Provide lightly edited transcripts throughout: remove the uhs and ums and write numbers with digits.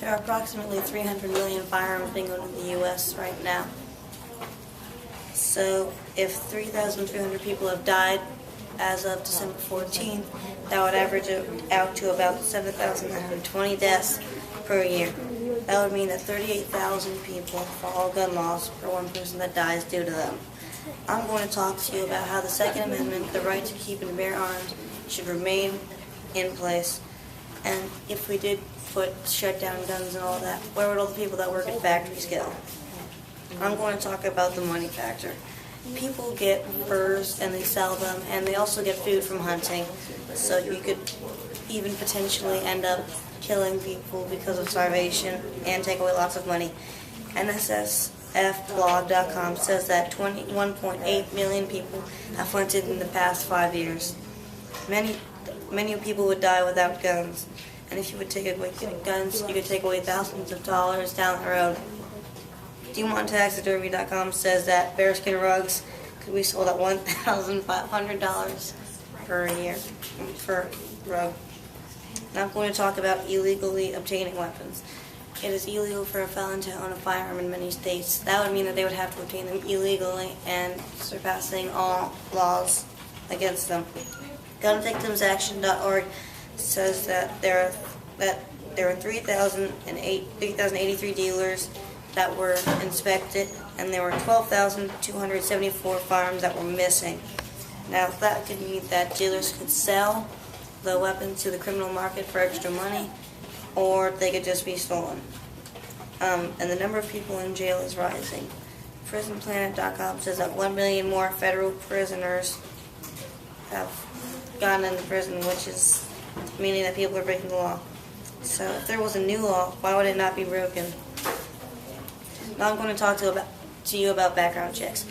There are approximately 300 million firearms being owned in the U.S. right now. So if 3,300 people have died as of December 14th, that would average out to about 7,920 deaths per year. That would mean that 38,000 people follow gun laws for one person that dies due to them. I'm going to talk to you about how the Second Amendment, the right to keep and bear arms, should remain in place. And if we did shut down guns and all that, where would all the people that work at factories go? I'm going to talk about the money factor. People get furs and they sell them, and they also get food from hunting. So you could even potentially end up killing people because of starvation and take away lots of money. NSSFblog.com says that 21.8 million people have hunted in the past 5 years. Many people would die without guns. And if you would take away guns, you could take away thousands of dollars down the road. DuMont-Taxidermy.com says that bearskin rugs could be sold at $1,500 per year per rug. Now I'm going to talk about illegally obtaining weapons. It is illegal for a felon to own a firearm in many states. That would mean that they would have to obtain them illegally and surpassing all laws against them. GunVictimsAction.org says that there are 3,083 dealers that were inspected, and there were 12,274 firearms that were missing. Now, that could mean that dealers could sell the weapons to the criminal market for extra money, or they could just be stolen. And the number of people in jail is rising. PrisonPlanet.com says that 1 million more federal prisoners have gotten into prison, which is meaning that people are breaking the law. So if there was a new law, why would it not be broken? Now I'm going to talk to you about background checks.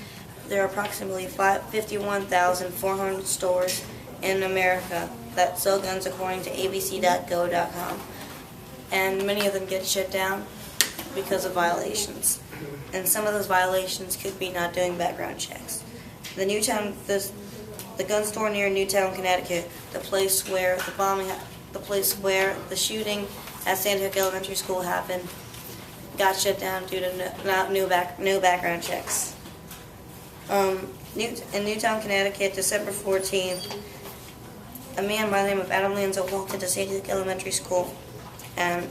There are approximately 51,400 stores in America that sell guns according to abc.go.com. And many of them get shut down because of violations. And some of those violations could be not doing background checks. The gun store near Newtown, Connecticut, the place where the shooting at Sandhook Elementary School happened, got shut down due to no background checks. In Newtown, Connecticut, December 14th, a man by the name of Adam Lanza walked into Sandhook Elementary School and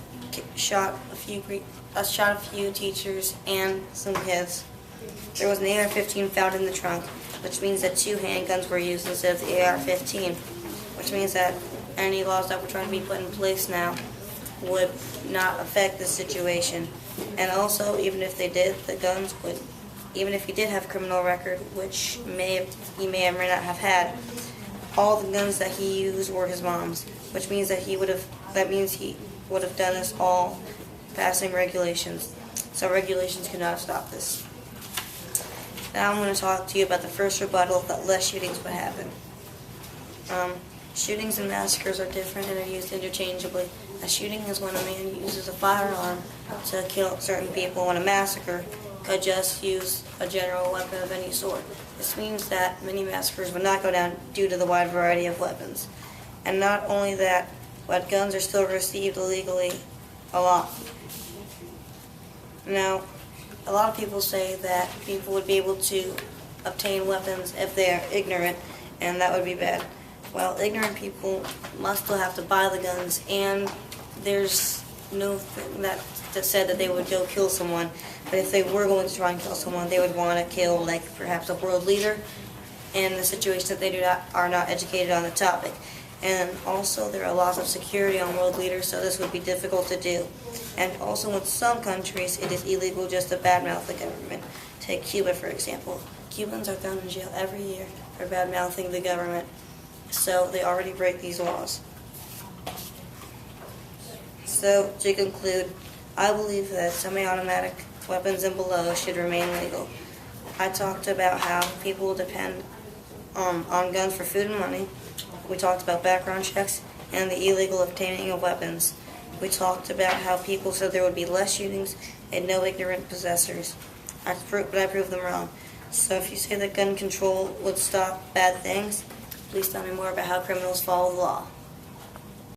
shot a few teachers and some kids. There was an AR-15 found in the trunk, which means that 2 handguns were used instead of the AR-15, which means that any laws that were trying to be put in place now would not affect this situation. And also, even if they did, the guns would, even if he did have a criminal record, which he may or may not have had, all the guns that he used were his mom's, which means that he would have done this all passing regulations. So regulations cannot stop this. Now I'm going to talk to you about the first rebuttal that less shootings would happen. Shootings and massacres are different and are used interchangeably. A shooting is when a man uses a firearm to kill certain people, when a massacre could just use a general weapon of any sort. This means that many massacres would not go down due to the wide variety of weapons. And not only that, but guns are still received illegally a lot. Now, a lot of people say that people would be able to obtain weapons if they are ignorant, and that would be bad. Well, ignorant people must still have to buy the guns, and there's no thing that said that they would go kill someone. But if they were going to try and kill someone, they would want to kill, like, perhaps a world leader in the situation that they are not educated on the topic. And also, there are laws of security on world leaders, so this would be difficult to do. And also, in some countries, it is illegal just to badmouth the government. Take Cuba, for example. Cubans are thrown in jail every year for badmouthing the government, so they already break these laws. So, to conclude, I believe that semi-automatic weapons and below should remain legal. I talked about how people depend on guns for food and money. We talked about background checks and the illegal obtaining of weapons. We talked about how people said there would be less shootings and no ignorant possessors. But I proved them wrong. So if you say that gun control would stop bad things, please tell me more about how criminals follow the law.